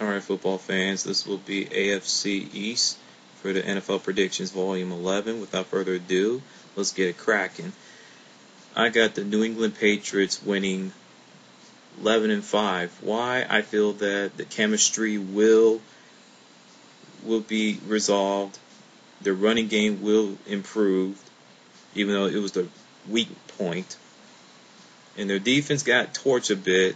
Alright, football fans, this will be AFC East for the NFL Predictions Volume 11. Without further ado, let's get it cracking. I got the New England Patriots winning 11-5. Why? I feel that the chemistry will be resolved. The running game will improve, even though it was the weak point. And their defense got torched a bit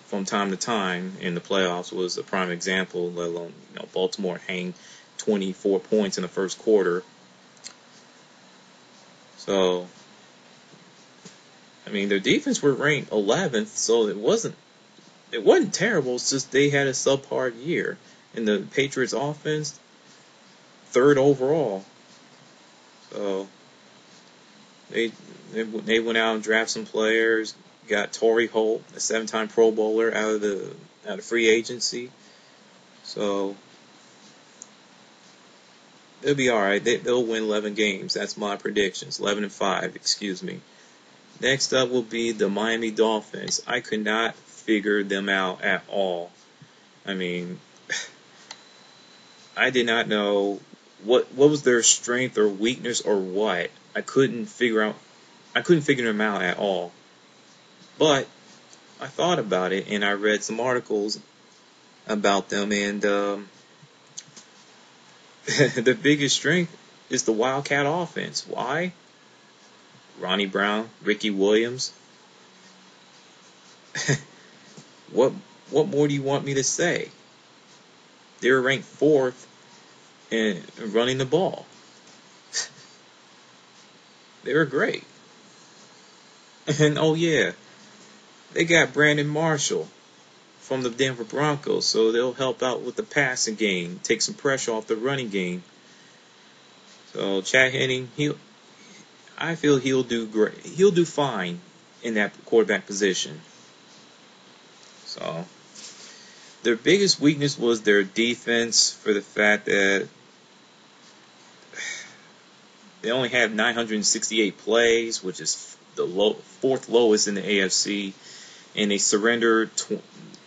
from time to time in the playoffs. Was a prime example, let alone Baltimore hanged 24 points in the first quarter. So, I mean, their defense were ranked 11th, so it wasn't terrible. It's just they had a subpar year. And the Patriots offense, 3rd overall. So they went out and drafted some players. Got Torrey Holt, a 7-time Pro Bowler, out of free agency. So they'll be all right. They'll win 11 games. That's my predictions. 11-5, excuse me. Next up will be the Miami Dolphins. I could not figure them out at all. I mean, I did not know what was their strength or weakness or what. I couldn't figure them out at all. But I thought about it, and I read some articles about them, and the biggest strength is the Wildcat offense. Why? Ronnie Brown, Ricky Williams. What more do you want me to say? They were ranked 4th in running the ball. They were great. And oh yeah, they got Brandon Marshall from the Denver Broncos, so they'll help out with the passing game, take some pressure off the running game. So Chad Henne, I feel he'll do great. He'll do fine in that quarterback position. So their biggest weakness was their defense, for the fact that they only have 968 plays, which is the 4th lowest in the AFC, and they surrendered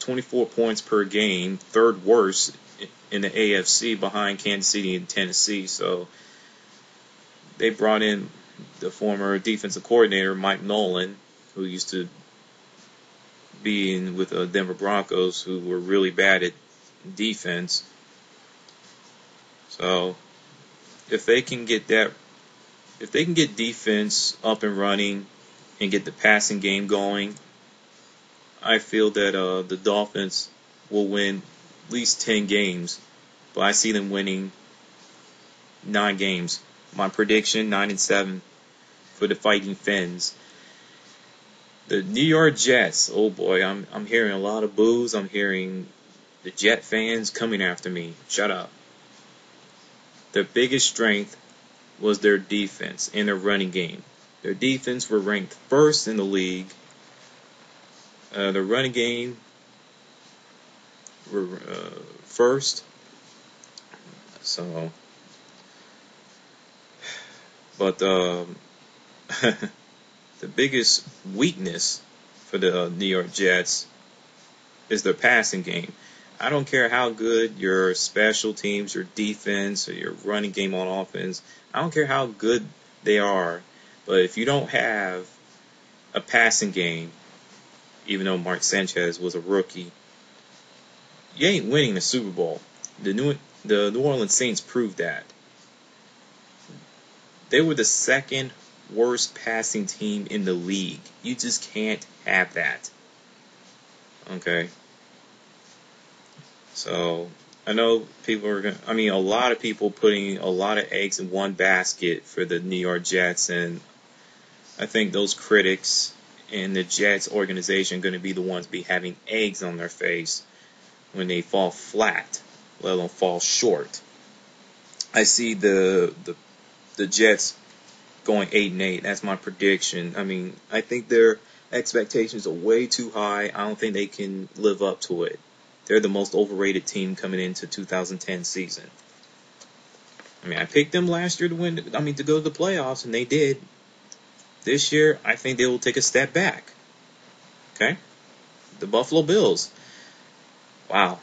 24 points per game, 3rd worst in the AFC, behind Kansas City and Tennessee. So they brought in the former defensive coordinator Mike Nolan, who used to be with the Denver Broncos, who were really bad at defense. So if they can get defense up and running and get the passing game going, I feel that the Dolphins will win at least 10 games. But I see them winning 9 games. My prediction, 9-7 for the Fighting Fins. The New York Jets, oh boy, I'm hearing a lot of boos. I'm hearing the Jet fans coming after me. Shut up. Their biggest strength was their defense and their running game. Their defense were ranked 1st in the league. The running game were 1st. So, but the biggest weakness for the New York Jets is their passing game. I don't care how good your special teams, your defense, or your running game on offense, I don't care how good they are, but if you don't have a passing game, even though Mark Sanchez was a rookie, you ain't winning the Super Bowl. The New Orleans Saints proved that. They were the 2nd worst passing team in the league. You just can't have that. Okay. So I know a lot of people putting a lot of eggs in one basket for the New York Jets, and I think those critics and the Jets organization are going to be the ones be having eggs on their face when they fall flat, let alone fall short. I see the Jets going 8-8. That's my prediction. I mean, I think their expectations are way too high. I don't think they can live up to it. They're the most overrated team coming into 2010 season. I mean, I picked them last year to go to the playoffs, and they did. This year, I think they will take a step back. Okay? The Buffalo Bills. Wow.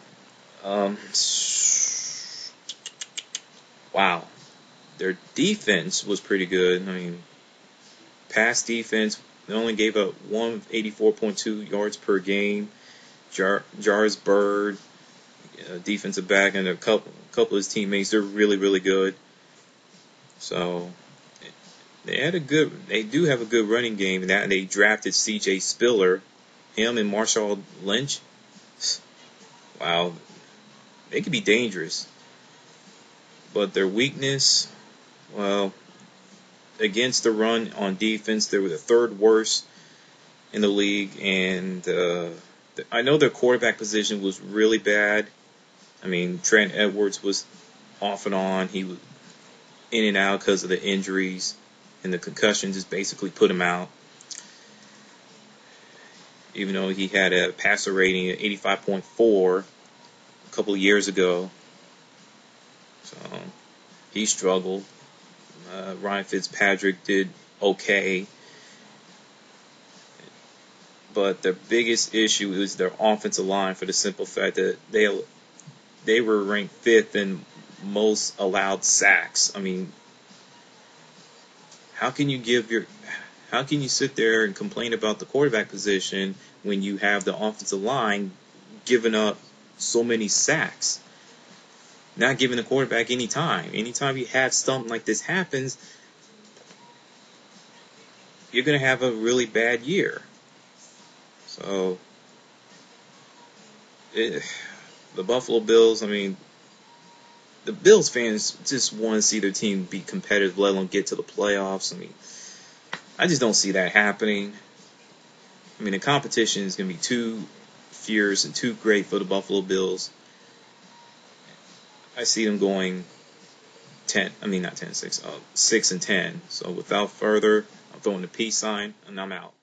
Um, wow, their defense was pretty good. I mean, pass defense. They only gave up 184.2 yards per game. Jarvis Bird, defensive back, and a couple of his teammates, they're really good. So they do have a good running game, and that they drafted C.J. Spiller, him and Marshawn Lynch. Wow, they could be dangerous. But their weakness, well, against the run on defense, they were the third worst in the league, and I know their quarterback position was really bad. I mean, Trent Edwards was off and on. He was in and out because of the injuries, and the concussion just basically put him out. Even though he had a passer rating of 85.4 a couple of years ago. So he struggled. Ryan Fitzpatrick did okay. But the biggest issue is their offensive line, for the simple fact that they were ranked 5th in most allowed sacks. I mean, how can you sit there and complain about the quarterback position when you have the offensive line giving up so many sacks? Not giving the quarterback any time. Anytime you have something like this happens, you're going to have a really bad year. So, the Buffalo Bills, I mean, the Bills fans just want to see their team be competitive, let alone get to the playoffs. I mean, I just don't see that happening. I mean, the competition is going to be too fierce and too great for the Buffalo Bills. I see them going 6-10. So without further, I'm throwing the peace sign, and I'm out.